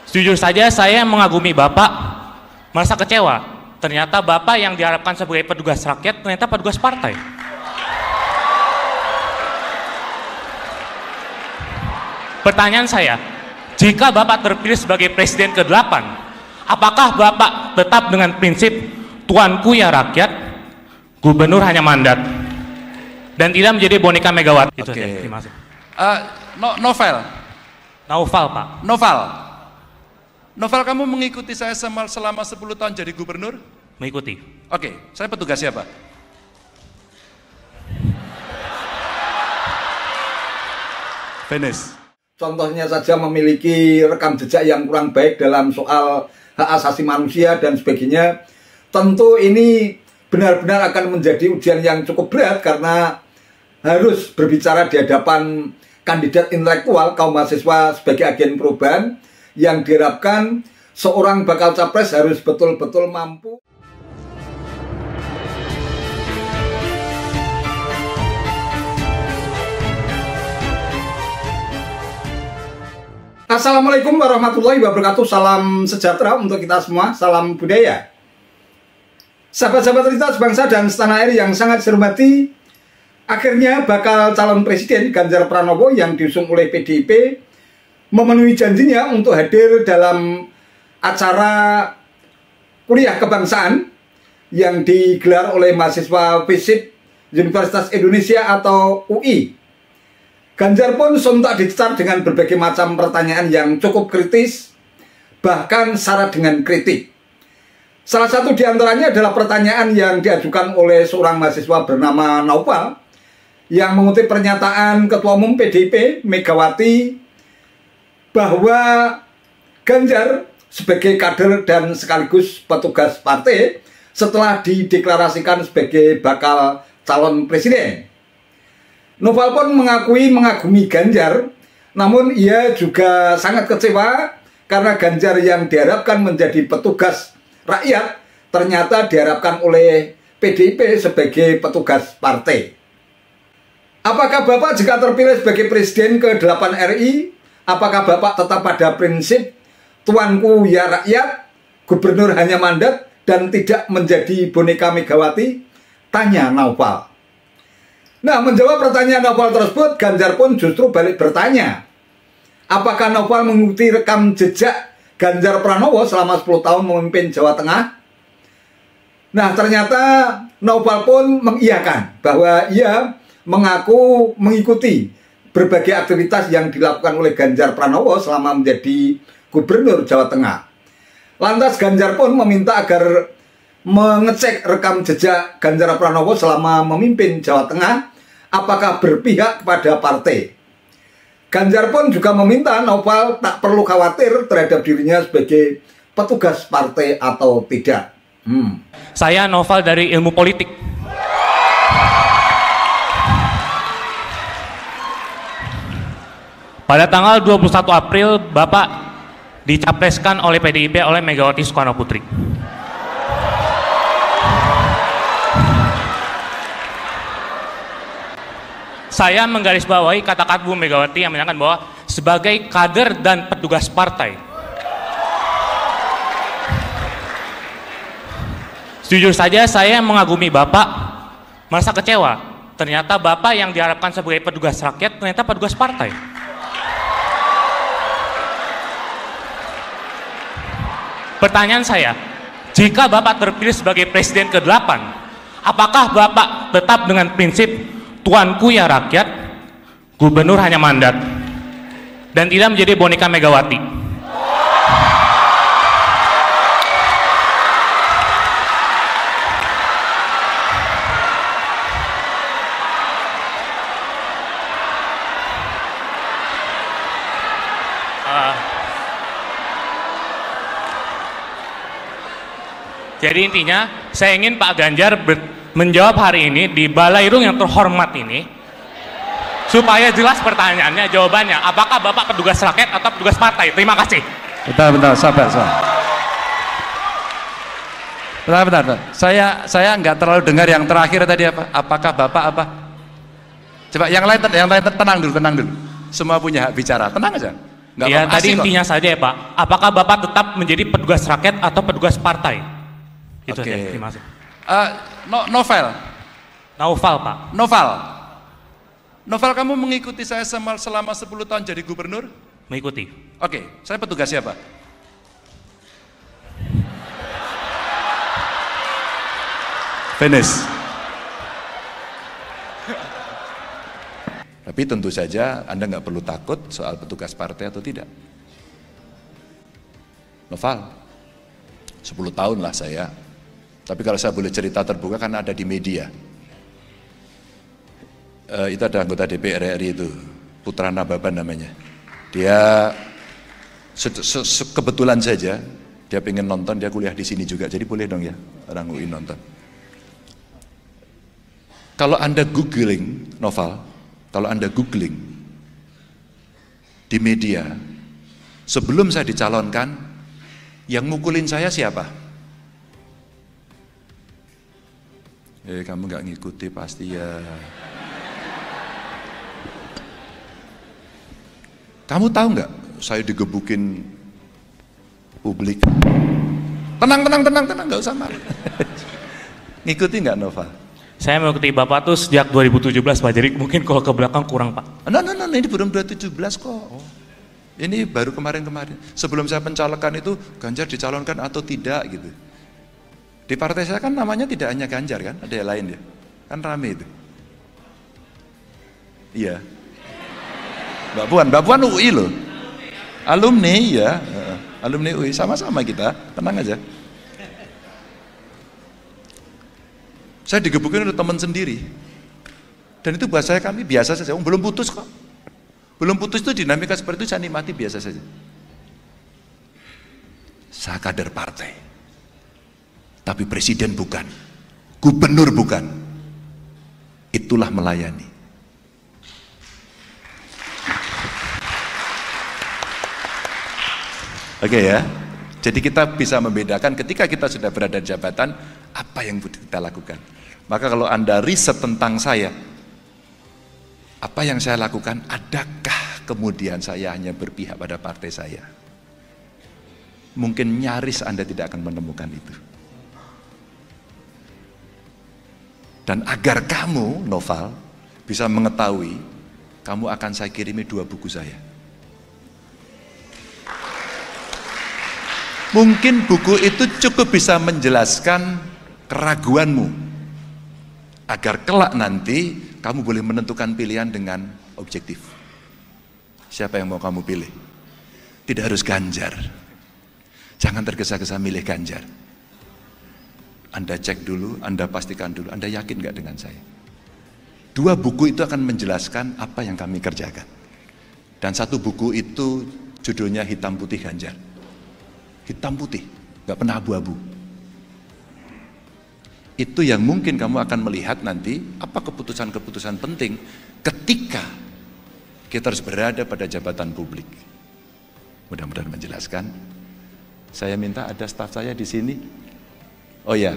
Jujur saja saya mengagumi Bapak, merasa kecewa. Ternyata Bapak yang diharapkan sebagai petugas rakyat ternyata petugas partai. Pertanyaan saya, jika Bapak terpilih sebagai Presiden ke-8, apakah Bapak tetap dengan prinsip tuanku ya rakyat, gubernur hanya mandat, dan tidak menjadi boneka Megawati? Itu saja. Terima kasih. Naufal, Pak. Novel, kamu mengikuti saya selama 10 tahun jadi gubernur? Mengikuti. Oke, saya petugas siapa? Finish. Contohnya saja memiliki rekam jejak yang kurang baik dalam soal hak asasi manusia dan sebagainya. Tentu ini benar-benar akan menjadi ujian yang cukup berat karena harus berbicara di hadapan kandidat intelektual kaum mahasiswa sebagai agen perubahan yang diharapkan seorang bakal capres harus betul-betul mampu. Assalamualaikum warahmatullahi wabarakatuh. Salam sejahtera untuk kita semua. Salam budaya. Sahabat-sahabat lintas bangsa dan setanah air yang sangat saya hormati, akhirnya bakal calon presiden Ganjar Pranowo yang diusung oleh PDIP memenuhi janjinya untuk hadir dalam acara kuliah kebangsaan yang digelar oleh mahasiswa FISIP Universitas Indonesia atau UI. Ganjar pun sontak dicecar dengan berbagai macam pertanyaan yang cukup kritis, bahkan syarat dengan kritik. Salah satu diantaranya adalah pertanyaan yang diajukan oleh seorang mahasiswa bernama Naufal, yang mengutip pernyataan Ketua Umum PDIP Megawati bahwa Ganjar sebagai kader dan sekaligus petugas partai setelah dideklarasikan sebagai bakal calon presiden. Novel pun mengagumi Ganjar, namun ia juga sangat kecewa karena Ganjar yang diharapkan menjadi petugas rakyat ternyata diharapkan oleh PDIP sebagai petugas partai. Apakah Bapak jika terpilih sebagai Presiden ke-8 RI, apakah Bapak tetap pada prinsip tuanku ya rakyat, gubernur hanya mandat, dan tidak menjadi boneka Megawati? Tanya Naufal. Nah, menjawab pertanyaan Naufal tersebut, Ganjar pun justru balik bertanya, apakah Naufal mengikuti rekam jejak Ganjar Pranowo selama 10 tahun memimpin Jawa Tengah? Nah, ternyata Naufal pun mengiyakan bahwa ia mengaku mengikuti berbagai aktivitas yang dilakukan oleh Ganjar Pranowo selama menjadi gubernur Jawa Tengah. Lantas Ganjar pun meminta agar mengecek rekam jejak Ganjar Pranowo selama memimpin Jawa Tengah, apakah berpihak kepada partai. Ganjar pun juga meminta Naufal tak perlu khawatir terhadap dirinya sebagai petugas partai atau tidak. Saya Naufal dari Ilmu Politik. Pada tanggal 21 April, Bapak dicapreskan oleh PDIP oleh Megawati Soekarno Putri. Saya menggarisbawahi kata-kata Bu Megawati yang menyatakan bahwa sebagai kader dan petugas partai. Jujur saja saya mengagumi Bapak, merasa kecewa. Ternyata Bapak yang diharapkan sebagai petugas rakyat ternyata petugas partai. Pertanyaan saya, jika Bapak terpilih sebagai Presiden ke-8, apakah Bapak tetap dengan prinsip tuanku ya rakyat, gubernur hanya mandat, dan tidak menjadi boneka Megawati? Jadi intinya, saya ingin Pak Ganjar menjawab hari ini di Balairung yang terhormat ini, supaya jelas pertanyaannya, jawabannya, apakah Bapak petugas rakyat atau petugas partai? Terima kasih. Bentar, sabar. Bentar. Saya nggak terlalu dengar yang terakhir tadi apa? Apakah Bapak apa? Coba yang lain tenang dulu. Semua punya hak bicara, tenang aja. Nggak Ya, apa-apa, tadi asik kok. intinya saja ya Pak. Apakah Bapak tetap menjadi petugas rakyat atau petugas partai? Itu Oke. aja, terima kasih. Novel, Naufal Pak. Novel, kamu mengikuti saya selama 10 tahun jadi gubernur? Mengikuti. Oke, saya petugas siapa? Finish. Tapi tentu saja Anda nggak perlu takut soal petugas partai atau tidak. Novel, 10 tahun lah saya. Tapi kalau saya boleh cerita terbuka karena ada di media. Itu ada anggota DPR RI itu, Putra Nababan namanya. Dia kebetulan saja dia pengen nonton, dia kuliah di sini juga, jadi boleh dong ya orang UI nonton. Kalau Anda googling Novel, kalau Anda googling di media, sebelum saya dicalonkan, yang mukulin saya siapa? Kamu nggak ngikuti pasti ya. Kamu tahu nggak, saya digebukin publik. Tenang, nggak usah marah. Ngikuti nggak Nova? Saya mengikuti Bapak tuh sejak 2017 Pak, jadi mungkin kalau ke belakang kurang Pak. No, ini belum 2017 kok. Ini baru kemarin-kemarin. Sebelum saya pencalonan itu, Ganjar dicalonkan atau tidak gitu. Di partai saya kan namanya tidak hanya Ganjar kan, ada yang lain ya. Kan rame itu. Iya. Mbak Puan UI loh. Alumni ya, alumni UI, sama-sama kita, tenang aja. Saya digebukin oleh teman sendiri. Dan itu buat saya kami biasa saja, belum putus kok. Belum putus itu dinamika seperti itu saya nikmati biasa saja. Saya kader partai. Tapi presiden bukan. Gubernur bukan. Itulah melayani. Oke ya. Jadi kita bisa membedakan ketika kita sudah berada di jabatan, apa yang kita lakukan. Maka kalau Anda riset tentang saya, apa yang saya lakukan, adakah kemudian saya hanya berpihak pada partai saya? Mungkin nyaris Anda tidak akan menemukan itu. Dan agar kamu, Novel, bisa mengetahui, kamu akan saya kirimi 2 buku saya. Mungkin buku itu cukup bisa menjelaskan keraguanmu. Agar kelak nanti kamu boleh menentukan pilihan dengan objektif. Siapa yang mau kamu pilih? Tidak harus Ganjar. Jangan tergesa-gesa milih Ganjar. Anda cek dulu, Anda pastikan dulu, Anda yakin gak dengan saya? 2 buku itu akan menjelaskan apa yang kami kerjakan. Dan 1 buku itu judulnya Hitam Putih Ganjar. Hitam putih, gak pernah abu-abu. Itu yang mungkin kamu akan melihat nanti apa keputusan-keputusan penting ketika kita harus berada pada jabatan publik. Mudah-mudahan menjelaskan. Saya minta ada staf saya di sini. Oh ya,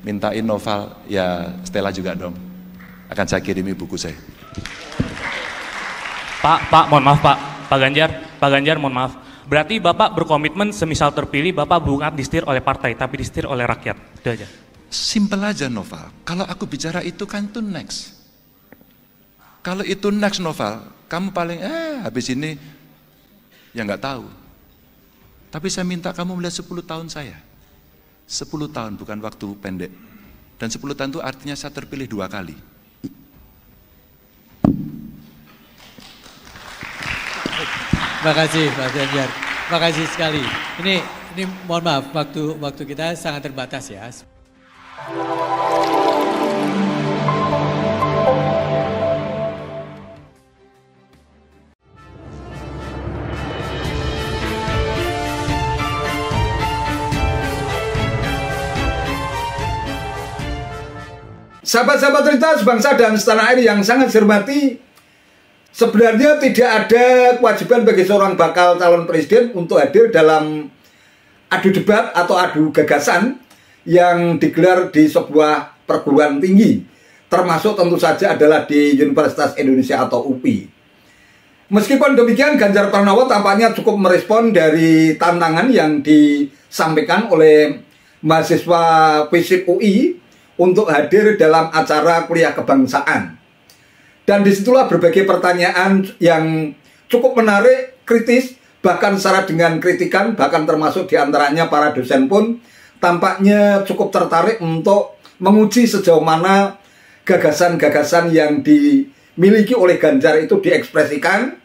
mintain Novel ya, Stella juga dong. Akan saya kirimi buku saya. Pak, mohon maaf Pak Ganjar, mohon maaf. Berarti Bapak berkomitmen semisal terpilih Bapak bukan disetir oleh partai, tapi disetir oleh rakyat. Itu aja. Simple aja Novel. Kalau aku bicara itu kan itu next. Kalau itu next Novel, kamu paling habis ini ya nggak tahu. Tapi saya minta kamu melihat 10 tahun saya. 10 tahun bukan waktu pendek. Dan 10 tahun itu artinya saya terpilih 2 kali. Terima kasih Pak Ganjar. Terima kasih sekali. Ini mohon maaf waktu kita sangat terbatas ya. Sahabat-sahabat cerita sebangsa dan setanah air yang sangat saya hormati, sebenarnya tidak ada kewajiban bagi seorang bakal calon presiden untuk hadir dalam adu debat atau adu gagasan yang digelar di sebuah perguruan tinggi, termasuk tentu saja adalah di Universitas Indonesia atau UPI. Meskipun demikian, Ganjar Pranowo tampaknya cukup merespon dari tantangan yang disampaikan oleh mahasiswa FISIP UI untuk hadir dalam acara kuliah kebangsaan. Dan disitulah berbagai pertanyaan yang cukup menarik, kritis, bahkan syarat dengan kritikan, bahkan termasuk diantaranya para dosen pun tampaknya cukup tertarik untuk menguji sejauh mana gagasan-gagasan yang dimiliki oleh Ganjar itu diekspresikan,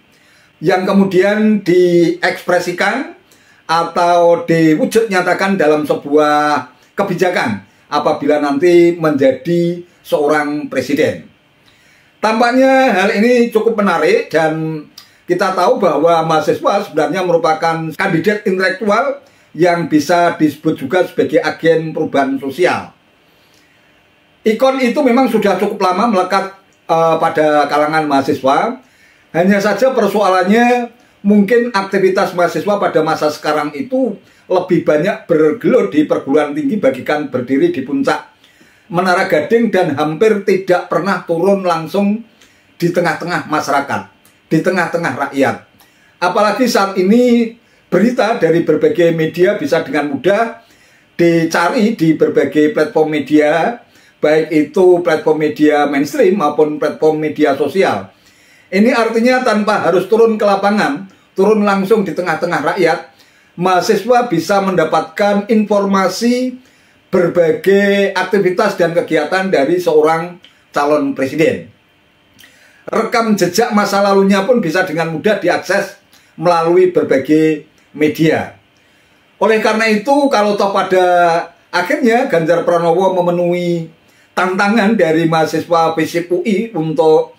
yang kemudian diekspresikan atau diwujud nyatakan dalam sebuah kebijakan apabila nanti menjadi seorang presiden. Tampaknya hal ini cukup menarik dan kita tahu bahwa mahasiswa sebenarnya merupakan kandidat intelektual yang bisa disebut juga sebagai agen perubahan sosial. Ikon itu memang sudah cukup lama melekat pada kalangan mahasiswa. Hanya saja persoalannya mungkin aktivitas mahasiswa pada masa sekarang itu lebih banyak bergelut di perguruan tinggi bagikan berdiri di puncak Menara Gading dan hampir tidak pernah turun langsung di tengah-tengah masyarakat, di tengah-tengah rakyat. Apalagi saat ini berita dari berbagai media bisa dengan mudah dicari di berbagai platform media, baik itu platform media mainstream maupun platform media sosial. Ini artinya tanpa harus turun ke lapangan, turun langsung di tengah-tengah rakyat, mahasiswa bisa mendapatkan informasi berbagai aktivitas dan kegiatan dari seorang calon presiden. Rekam jejak masa lalunya pun bisa dengan mudah diakses melalui berbagai media. Oleh karena itu, kalau toh pada akhirnya Ganjar Pranowo memenuhi tantangan dari mahasiswa FISIP UI untuk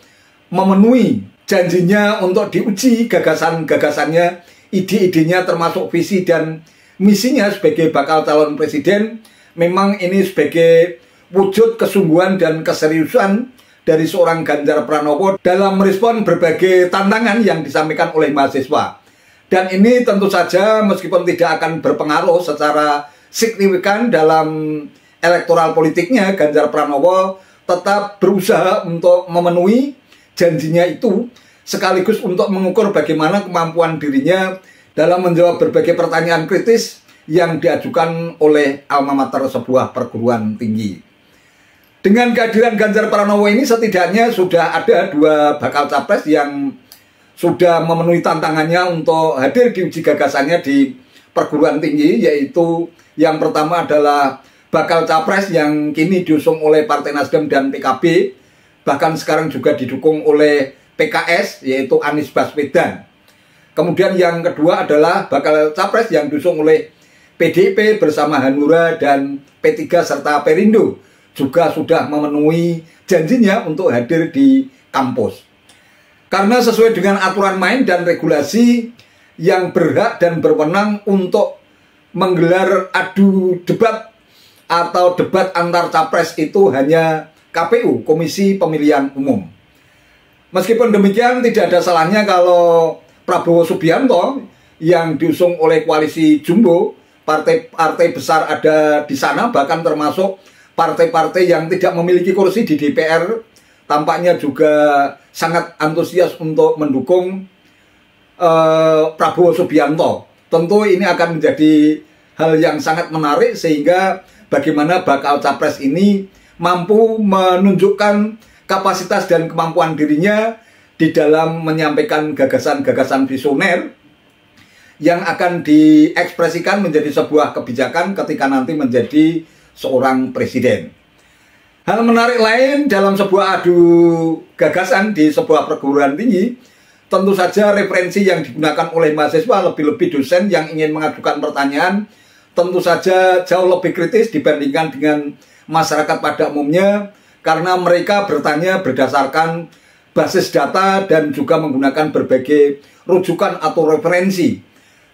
memenuhi janjinya untuk diuji gagasan-gagasannya, ide-idenya termasuk visi dan misinya sebagai bakal calon presiden, memang ini sebagai wujud kesungguhan dan keseriusan dari seorang Ganjar Pranowo dalam merespon berbagai tantangan yang disampaikan oleh mahasiswa. Dan ini tentu saja meskipun tidak akan berpengaruh secara signifikan dalam elektoral politiknya, Ganjar Pranowo tetap berusaha untuk memenuhi janjinya itu, sekaligus untuk mengukur bagaimana kemampuan dirinya dalam menjawab berbagai pertanyaan kritis yang diajukan oleh alma mater sebuah perguruan tinggi. Dengan kehadiran Ganjar Pranowo ini setidaknya sudah ada dua bakal capres yang sudah memenuhi tantangannya untuk hadir di uji gagasannya di perguruan tinggi, yaitu yang pertama adalah bakal capres yang kini diusung oleh Partai Nasdem dan PKB, bahkan sekarang juga didukung oleh PKS, yaitu Anies Baswedan. Kemudian yang kedua adalah bakal capres yang diusung oleh PDIP bersama Hanura dan P3 serta Perindo, juga sudah memenuhi janjinya untuk hadir di kampus. Karena sesuai dengan aturan main dan regulasi yang berhak dan berwenang untuk menggelar adu debat atau debat antar capres itu hanya KPU, Komisi Pemilihan Umum. Meskipun demikian, tidak ada salahnya kalau Prabowo Subianto yang diusung oleh koalisi Jumbo, partai-partai besar ada di sana, bahkan termasuk partai-partai yang tidak memiliki kursi di DPR, tampaknya juga sangat antusias untuk mendukung Prabowo Subianto. Tentu ini akan menjadi hal yang sangat menarik, sehingga bagaimana bakal capres ini mampu menunjukkan kapasitas dan kemampuan dirinya di dalam menyampaikan gagasan-gagasan visioner yang akan diekspresikan menjadi sebuah kebijakan ketika nanti menjadi seorang presiden. Hal menarik lain dalam sebuah adu gagasan di sebuah perguruan tinggi, tentu saja referensi yang digunakan oleh mahasiswa, lebih-lebih dosen yang ingin mengajukan pertanyaan, tentu saja jauh lebih kritis dibandingkan dengan masyarakat pada umumnya, karena mereka bertanya berdasarkan basis data dan juga menggunakan berbagai rujukan atau referensi,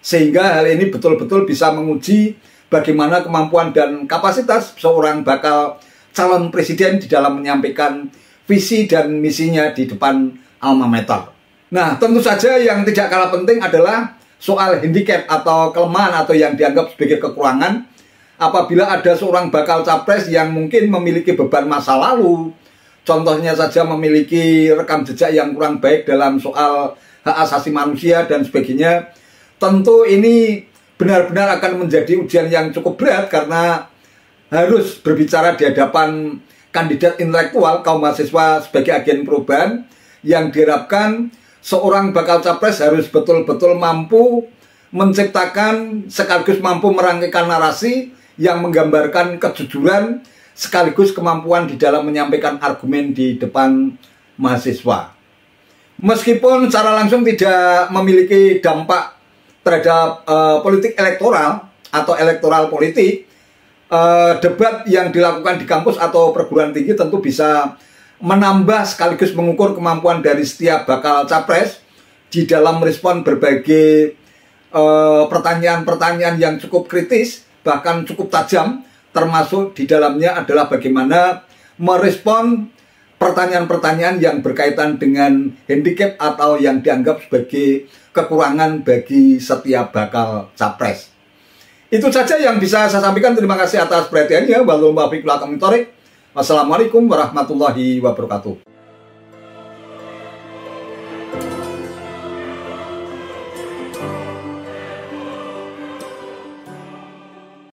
sehingga hal ini betul-betul bisa menguji bagaimana kemampuan dan kapasitas seorang bakal calon presiden di dalam menyampaikan visi dan misinya di depan alma mater. Nah, tentu saja yang tidak kalah penting adalah soal handicap atau kelemahan atau yang dianggap sebagai kekurangan apabila ada seorang bakal capres yang mungkin memiliki beban masa lalu, contohnya saja memiliki rekam jejak yang kurang baik dalam soal hak asasi manusia dan sebagainya. Tentu ini benar-benar akan menjadi ujian yang cukup berat karena harus berbicara di hadapan kandidat intelektual kaum mahasiswa sebagai agen perubahan yang diharapkan seorang bakal capres harus betul-betul mampu menciptakan sekaligus mampu merangkaikan narasi yang menggambarkan kejujuran sekaligus kemampuan di dalam menyampaikan argumen di depan mahasiswa. Meskipun secara langsung tidak memiliki dampak terhadap politik elektoral atau elektoral politik, debat yang dilakukan di kampus atau perguruan tinggi tentu bisa menambah sekaligus mengukur kemampuan dari setiap bakal capres di dalam merespon berbagai pertanyaan-pertanyaan yang cukup kritis, bahkan cukup tajam, termasuk di dalamnya adalah bagaimana merespon pertanyaan-pertanyaan yang berkaitan dengan handicap atau yang dianggap sebagai kekurangan bagi setiap bakal capres. Itu saja yang bisa saya sampaikan. Terima kasih atas perhatiannya. Wassalamualaikum warahmatullahi wabarakatuh.